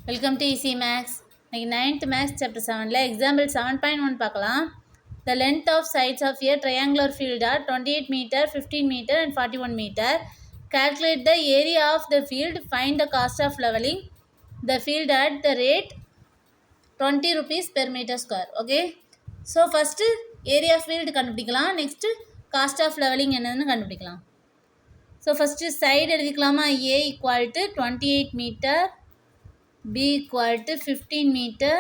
Welcome to easy maths. இன்னைக்கு 9th maths chapter 7ல example 7.1 பார்க்கலாம். The length of sides of a triangular field are 28 meter, 15 meter and 41 meter. Calculate the area of the field. Find the cost of leveling the field at the rate 20 rupees per meter square. Okay. So first area of field கண்டுபிடிக்கலாம். Next cost of leveling என்னன்னு கண்டுபிடிக்கலாம். So first side எழுதிக்கலாமா? A equal to 28 meter, B equal to 15 meter,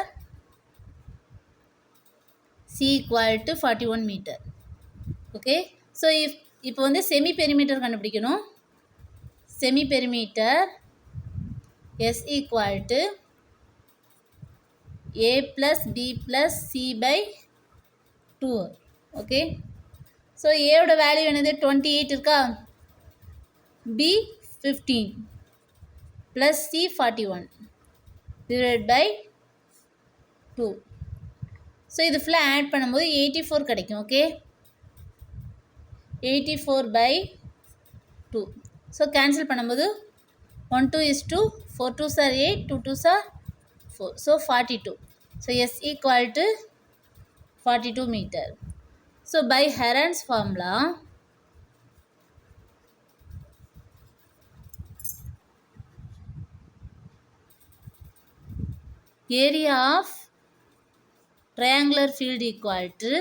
C equal to 41 meter. Okay. So இப்போ வந்து semi perimeter கண்டுபிடிக்கணும். Semi perimeter S equal to A plus B plus C by 2. Okay. So A ஓட value என்னது? 28 இருக்கா? B 15 plus C 41 divided by 2. So இது ஃபுல்லாக add பண்ணும்போது 84 கிடைக்கும். Okay, 84 by 2. ஸோ கேன்சல் பண்ணும்போது 1 2 is 2, 4 2s are 8, 2 2s are 4. So 42. So S equal to 42 meter. So by Heron's formula, area of triangular field equal to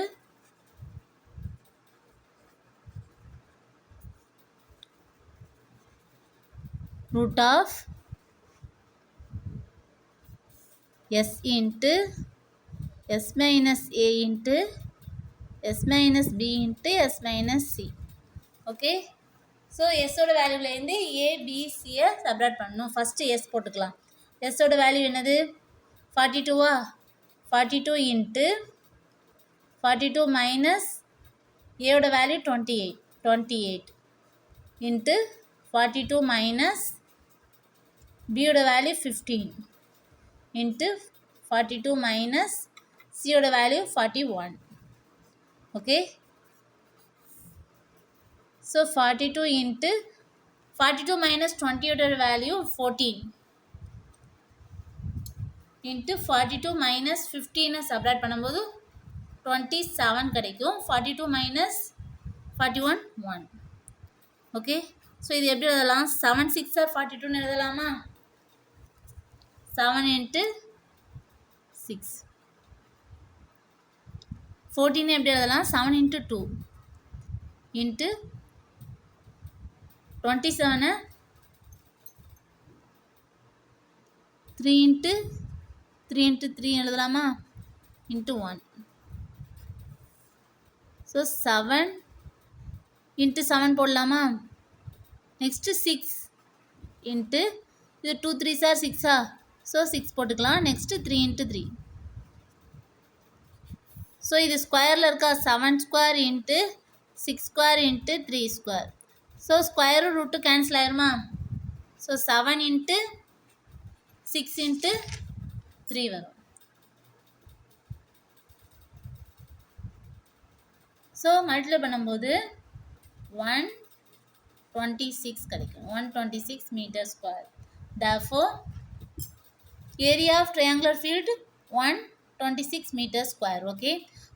root of S into S minus A into S minus B into S minus C. Okay, so எஸ்ஸோட வேல்யூலேருந்து ஏபிசியை subtract பண்ணணும். First S போட்டுக்கலாம். எஸ்ஸோட value என்னது? 42வா? 42 into 42 minus ஏவோட value 28 into 42 minus பியோட வேல்யூ 15 into 42 minus சியோட value 41. Okay, so 42 into 42 minus 20 value 14 into 42 minus 15 subtract பண்ணும்போது 27 கிடைக்கும். 42 minus 41 1. ஓகே, ஸோ இது எப்படி எழுதலாம்? 7 6 are 42 எழுதலாமா? 7 into 6. 14 எப்படி எழுதலாம்? 7 into 2 into 27 3 into 3 into 3 எழுதலாமா? into 1. ஸோ 7 into 7 போடலாமா? நெக்ஸ்ட்டு 6 into இது 2 3s are 6ஆ? ஸோ 6 போட்டுக்கலாம். Next 3 into 3. ஸோ இது ஸ்கொயரில் இருக்கா? 7 square into 6 square into 3 square. So ஸ்கொயரும் ரூட்டு கேன்சல் ஆயிருமா? ஸோ 7 into 6 into 3 வரும். ஸோ மல்டிப்ளை பண்ணும்போது 126 கிடைக்கும். 126 metre square. Therefore area of triangular field 126 meter square. Okay,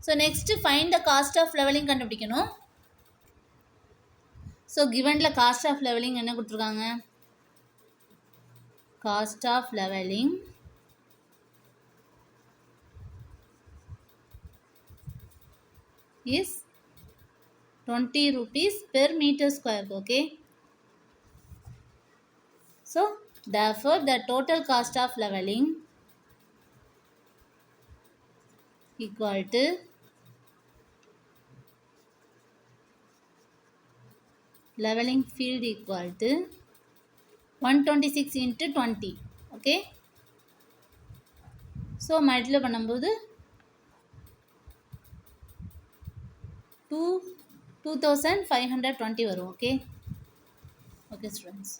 so next find the cost of levelling கண்டுபிடிக்கணும். So கிவன்ல cost of levelling என்ன கொடுத்துருக்காங்க? Cost of levelling is 20 rupees per meter square. Okay, so therefore the total cost of leveling equal to leveling field equal to 126 into 20. Okay, so multiply பண்ணும்போது 2520 வரும். Okay, okay students.